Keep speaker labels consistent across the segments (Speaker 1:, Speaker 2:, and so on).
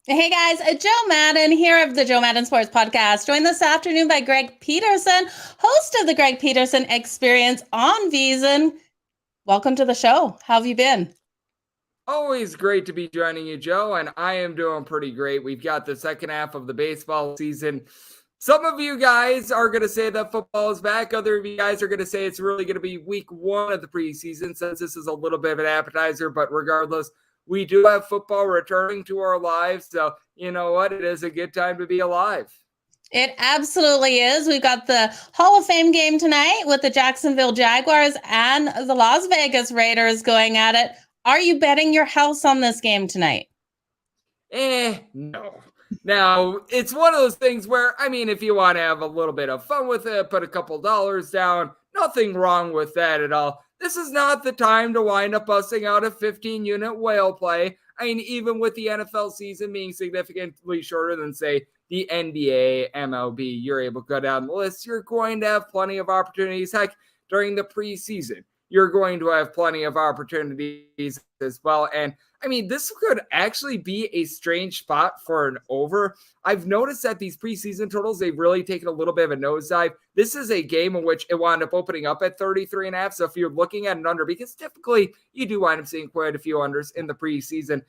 Speaker 1: Hey guys, Joe Madden here of the Joe Madden Sports Podcast, joined this afternoon by Greg Peterson, host of the Greg Peterson Experience on Veasan. Welcome to the show. How have you been?
Speaker 2: Always great to be joining you, Joe, and I am doing pretty great. We've got the second half of the baseball season. Some of you guys are going to say that football is back. Other of you guys are going to say it's really going to be week one of the preseason, since this is a little bit of an appetizer. But regardless, we do have football returning to our lives. So, you know what? It is a good time to be alive.
Speaker 1: It absolutely is. We've got the Hall of Fame game tonight with the Jacksonville Jaguars and the Las Vegas Raiders going at it. Are you betting your house on this game tonight?
Speaker 2: No. Now, it's one of those things where, I mean, if you want to have a little bit of fun with it, put a couple dollars down, nothing wrong with that at all. This is not the time to wind up busting out a 15-unit whale play. I mean, even with the NFL season being significantly shorter than, say, the NBA, MLB, you're able to go down the list. You're going to have plenty of opportunities. Heck, during the preseason, you're going to have plenty of opportunities as well. And I mean, this could actually be a strange spot for an over. I've noticed that these preseason totals, they've really taken a little bit of a nosedive. This is a game in which it wound up opening up at 33.5. So if you're looking at an under, because typically you do wind up seeing quite a few unders in the preseason,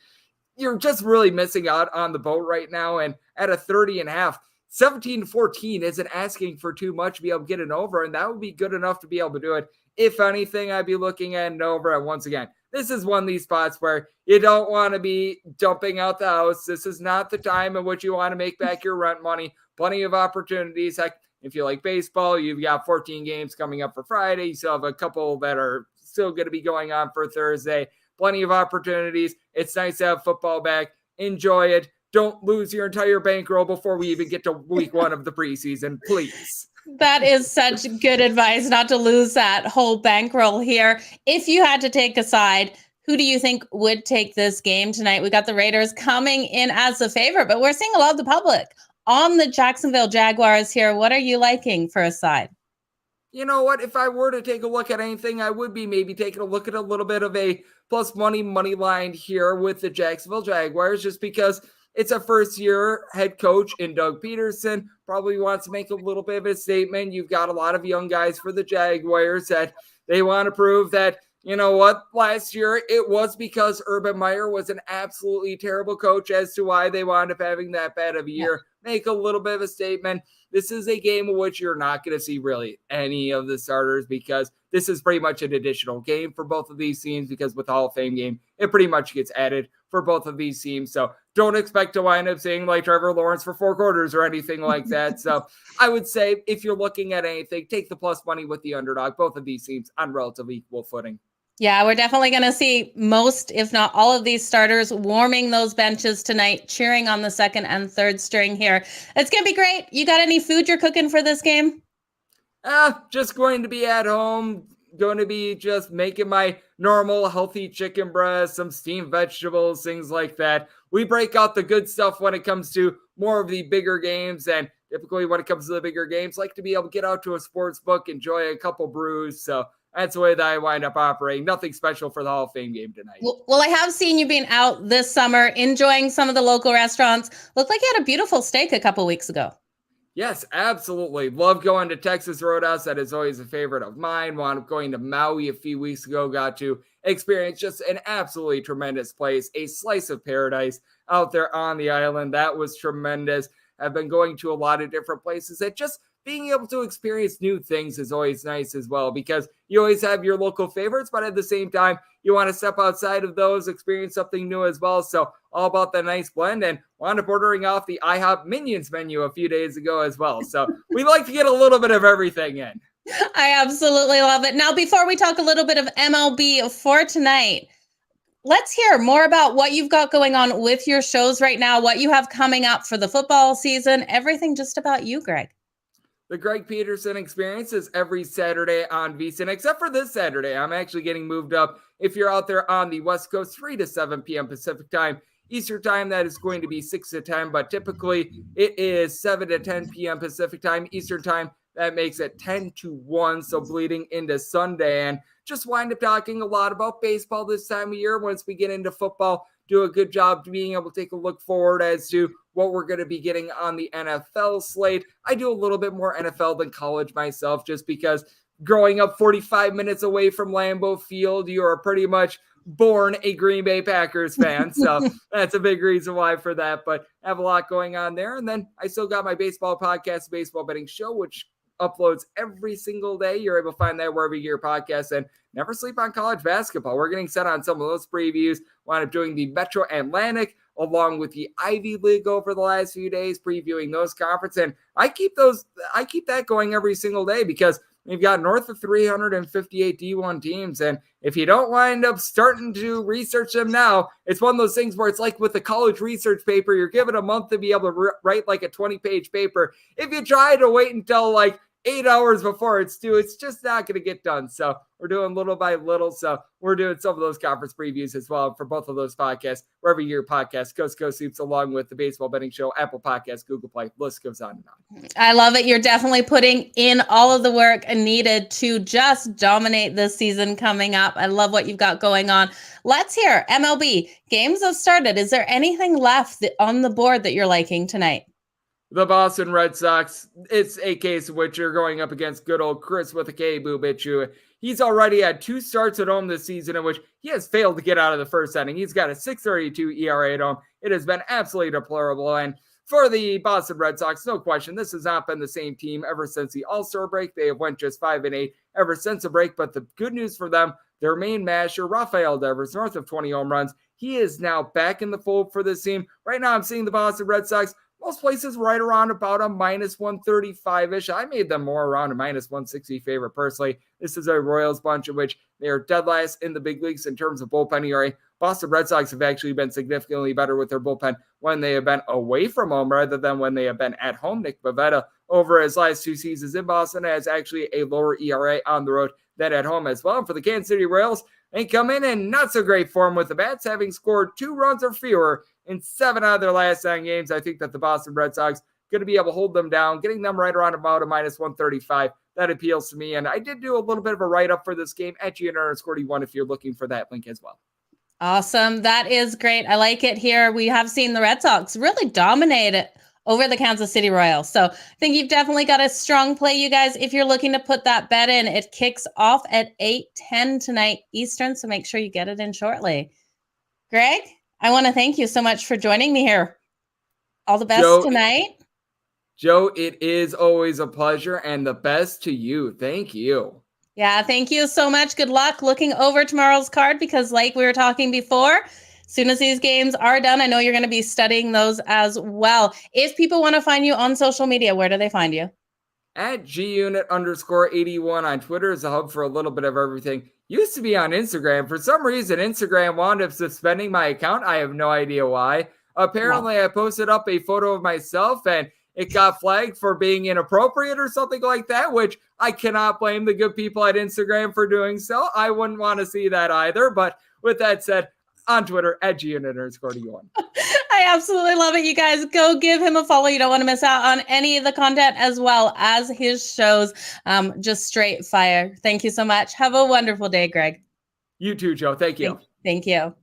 Speaker 2: you're just really missing out on the boat right now. And at a 30.5, 17-14 isn't asking for too much to be able to get an over, and that would be good enough to be able to do it. If anything, I'd be looking at an over. And once again, this is one of these spots where you don't want to be dumping out the house. This is not the time in which you want to make back your rent money. Plenty of opportunities. Heck, if you like baseball, you've got 14 games coming up for Friday. You still have a couple that are still going to be going on for Thursday. Plenty of opportunities. It's nice to have football back. Enjoy it. Don't lose your entire bankroll before we even get to week one of the preseason, please.
Speaker 1: That is such good advice, not to lose that whole bankroll here. If you had to take a side, who do you think would take this game tonight? We got the Raiders coming in as the favorite, but we're seeing a lot of the public on the Jacksonville Jaguars here. What are you liking for a side?
Speaker 2: You know what? If I were to take a look at anything, I would be maybe taking a look at a little bit of a plus money line here with the Jacksonville Jaguars, just because it's a first-year head coach in Doug Peterson. Probably wants to make a little bit of a statement. You've got a lot of young guys for the Jaguars that they want to prove that, you know what, last year it was because Urban Meyer was an absolutely terrible coach as to why they wound up having that bad of a year. Make a little bit of a statement. This is a game in which you're not going to see really any of the starters, because this is pretty much an additional game for both of these teams, because with the Hall of Fame game, it pretty much gets added for both of these teams. So don't expect to wind up seeing like Trevor Lawrence for 4 quarters or anything like that. So I would say if you're looking at anything, take the plus money with the underdog. Both of these teams on relatively equal footing.
Speaker 1: Yeah, we're definitely going to see most, if not all of these starters warming those benches tonight, cheering on the second and third string here. It's going to be great. You got any food you're cooking for this game?
Speaker 2: Just going to be at home, going to be just making my normal healthy chicken breast, some steamed vegetables, things like that. We break out the good stuff when it comes to more of the bigger games, and typically when it comes to the bigger games, like to be able to get out to a sports book, enjoy a couple brews. So that's the way that I wind up operating. Nothing special for the Hall of Fame game tonight.
Speaker 1: Well, I have seen you being out this summer, enjoying some of the local restaurants. Looked like you had a beautiful steak a couple weeks ago.
Speaker 2: Yes, absolutely. Love going to Texas Roadhouse. That is always a favorite of mine. Wound up going to Maui a few weeks ago. Got to experience just an absolutely tremendous place. A slice of paradise out there on the island. That was tremendous. I've been going to a lot of different places that just being able to experience new things is always nice as well, because you always have your local favorites, but at the same time, you want to step outside of those, experience something new as well. So all about the nice blend, and wound up ordering off the IHOP Minions menu a few days ago as well. So we like to get a little bit of everything in.
Speaker 1: I absolutely love it. Now, before we talk a little bit of MLB for tonight, let's hear more about what you've got going on with your shows right now, what you have coming up for the football season, everything just about you, Greg.
Speaker 2: The Greg Peterson Experience is every Saturday on VSiN, except for this Saturday. I'm actually getting moved up. If you're out there on the West Coast, 3 to 7 p.m. Pacific time. Eastern time, that is going to be 6 to 10, but typically it is 7 to 10 p.m. Pacific time. Eastern time, that makes it 10 to 1, so bleeding into Sunday. And just wind up talking a lot about baseball this time of year once we get into football. do a good job being able to take a look forward as to what we're going to be getting on the NFL slate. I do a little bit more NFL than college myself, just because growing up 45 minutes away from Lambeau Field, you are pretty much born a Green Bay Packers fan. So that's a big reason why for that, but I have a lot going on there. And then I still got my baseball podcast, Baseball Betting Show, which uploads every single day. You're able to find that wherever you get your podcasts, and never sleep on college basketball. We're getting set on some of those previews. Wind up doing the Metro Atlantic along with the Ivy League over the last few days, previewing those conferences. And I keep that going every single day, because we've got north of 358 D1 teams. And if you don't wind up starting to research them now, it's one of those things where it's like with the college research paper, you're given a month to be able to write like a 20-page paper. If you try to wait until like 8 hours before it's due, it's just not going to get done. So we're doing little by little. So we're doing some of those conference previews as well for both of those podcasts, wherever your podcast, Coast to Coast Hoops, along with the Baseball Betting Show, Apple Podcasts, Google Play, list goes on and on.
Speaker 1: I love it. You're definitely putting in all of the work needed to just dominate this season coming up. I love what you've got going on. Let's hear MLB. Games have started. Is there anything left on the board that you're liking tonight?
Speaker 2: The Boston Red Sox, it's a case in which you're going up against good old Chris with a K, Bubichu. He's already had 2 starts at home this season in which he has failed to get out of the first inning. He's got a 6.32 ERA at home. It has been absolutely deplorable. And for the Boston Red Sox, no question, this has not been the same team ever since the All-Star break. They have went just 5-8 ever since the break. But the good news for them, their main masher, Rafael Devers, north of 20 home runs. He is now back in the fold for this team. Right now, I'm seeing the Boston Red Sox most places right around about a minus 135-ish. I made them more around a minus 160 favorite personally. This is a Royals bunch in which they are dead last in the big leagues in terms of bullpen ERA. Boston Red Sox have actually been significantly better with their bullpen when they have been away from home rather than when they have been at home. Nick Pivetta, over his last 2 seasons in Boston, has actually a lower ERA on the road than at home as well. And for the Kansas City Royals, they come in not so great form with the bats, having scored 2 runs or fewer in 7 out of their last 9 games. I think that the Boston Red Sox going to be able to hold them down, getting them right around about a minus 135. That appeals to me. And I did do a little bit of a write-up for this game at GN_1 if you're looking for that link as well.
Speaker 1: Awesome. That is great. I like it here. We have seen the Red Sox really dominate it over the Kansas City Royals. So I think you've definitely got a strong play, you guys. If you're looking to put that bet in, it kicks off at 8:10 tonight Eastern. So make sure you get it in shortly. Greg, I want to thank you so much for joining me here. All the best tonight.
Speaker 2: Joe, it is always a pleasure, and the best to you. Thank you.
Speaker 1: Yeah, thank you so much. Good luck looking over tomorrow's card, because like we were talking before, as soon as these games are done, I know you're going to be studying those as well. If people want to find you on social media, where do they find you?
Speaker 2: At @GUnit_81 on Twitter is a hub for a little bit of everything. Used to be on Instagram. For some reason, Instagram wound up suspending my account. I have no idea why. Apparently, I posted up a photo of myself and it got flagged for being inappropriate or something like that, which I cannot blame the good people at Instagram for doing so. I wouldn't want to see that either. But with that said, on Twitter at @GUnit_81.
Speaker 1: I absolutely love it. You guys go give him a follow. You don't want to miss out on any of the content as well as his shows. Just straight fire. Thank you so much. Have a wonderful day, Greg.
Speaker 2: You too, Joe. Thank you.
Speaker 1: Thank you.